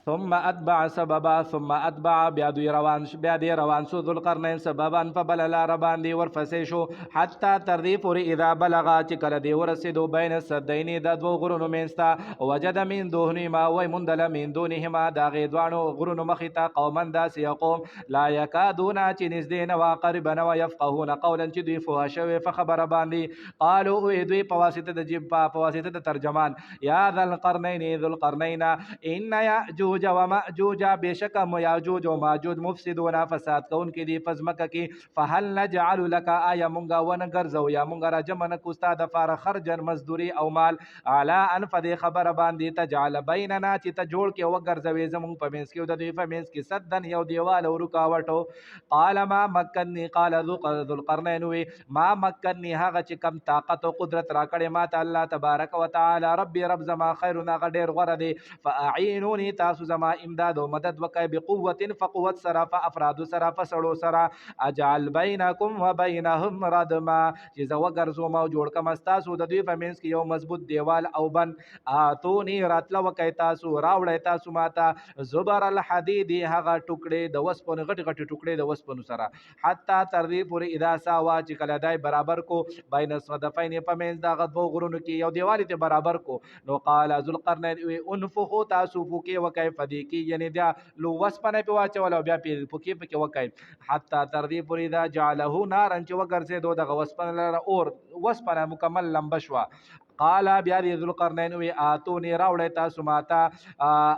ثم اتبع سببا ثم اتبع بیا دی روان شو ذوالقرنین سببا فبلل ربان دی ورفسې شو حتی تر دې پورې اذا بلغا چې کله دی ورسېدو بین السدین د دوو غرونو منځ ته وجد من دونهما وی مندل من دونهما د هغې دواړو غرونو مخې ته قوما داسې قوم لا یکادون چې نږدې نه وه قریبه نه وه یفقهون قولا چې دوی پوه شوي په خبره باندې قالو وی دوی په واسطه د جب په واسطه د ترجمان یا ذا القرنین ذوالقرنین ان یاجوج و ماجوج بشک یاجوج و ماجوج مفسدون فساد کوونکي دي په ځمکه کې فهل نجعل لك آیا مونږه ونګرځو یا مونږه راجمع نه کړو ستا دپاره خرجا مزدوري او مال علی ان په دې خبره باندې تجعل بیننا چې ته جوړ کې وګرځوې زمونږ په منځ کې او د دوی په منځ کې سدن یو دیوال او رکاوټ قال ما مکنی قال ذوالقرنین وی ما مکنی هغه چې کم طاقت او قدرت راکړې ما ته الله تبارک وتعالی ربي رب زما خیر هغه ډېر غوره دی فاعینوني تاسو زما امداد او مدد وکړئ بقوة فقوت سره فافراد سره فسړو سره اجعل بینکم و بینهم ردما چې زه وګرځوم او جوړ کړم ستاسو د دوی په منځ کې یو مضبوط دیوال او بند آتوني راتله وکئ تاسو راوړئ تاسو ماته زبر الحدید هغه ټوکړې د وسپنو غټې غټې ټوکړې د وسپنو سره حتی تر دې پورې اذا ساوا چې کله دی برابر کو بین الصدفین په منځ د هغه دوو غرونو کې یو دیوال یې برابر کو نو قال ذوالقرنین وی انفخو تاسو فوکې وکئ په دې کې یعنې بیا لو وسپنه پې واچول او بیا پې فوکې پکې وکئ حتی تر دې پورې دا جعله نارا چې وګرځېدو دغه وسپنه لره اور وسپنه مکمل لمبه شوه قال بیا دی ذوالقرنین وی آتوني راوړی تاسو ماته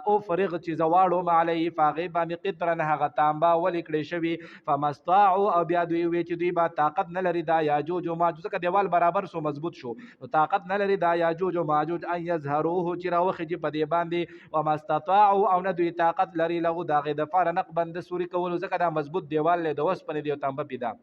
او فرغ چې زه واړوم علیه په هغې باندې قطرن هغه تانبه ولې کړې شوي فمستطاعو او بیا دوی وی چې دوی به طاقت نه لري دا یاجوج و ماجوج ځکه دیوال برابر شو مضبوط شو نو طاقت نه لري دا یاجوج و ماجوج ان یظهروه چې راوخیږي په دې باندې ومستطاعو او نه دوی طاقت لري له د هغې دپاره نقبن د سوري کولو ځکه دا مضبوط دیوال دی د اوسپنې دی او تانبه پیدا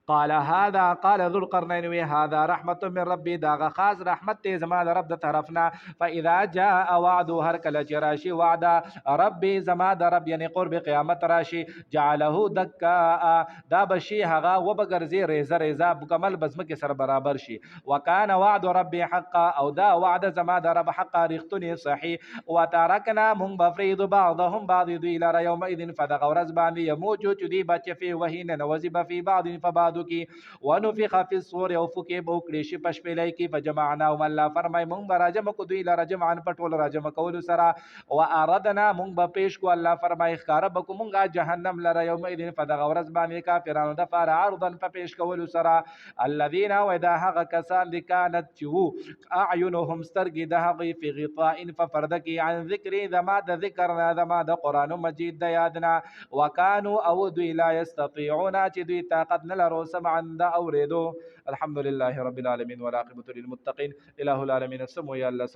قال هذا قال ذو القرنين هذا رحمة من ربي داغ خاص رحمت ته زما د رب د طرفنا فاذا جاء وعد هر کله چې راشي وعده ربي زما د رب یعنی قرب قیامت راشي جعله دکا دا بشي هغه وبګرځي ریزه ریزه مکمل بزمکه سره برابر شي وکانه وعد ربي حقا او دا وعده زما د رب حقا رښتونی صحیح وترکنا من بفريد بعضهم بعض دوی لره یومئذ فدغ ورځ باندې یموجو چې دوی بچ فی وهین نوزب فی بعض فبعض کی ونفخ فی الصور او فکه بو کړي شي پشپلای کی فجمعناهم الله فرمای مونږ به راجم کو دوی لره جمعن پټول راجم کول سره واردنا مونږ به پیش کو الله فرمای خار بکو مونږه جهنم لره یومئذ فدغ ورځ باندې کافرانو د فار عرضا فپیش کول سره الذين ودا هغه کسان دي کانت چو اعینهم سترګي د هغه فی غطاء ففردکی عن ذکر ذما د ذکرنا ذما د قران مجید د یادنا وکانو او دوی لا یستطيعون چې دوی طاقت نه لرو سمعا دا اوریدو الحمد لله رب العالمین والعاقبة للمتقین اله العالمین السمو یا الله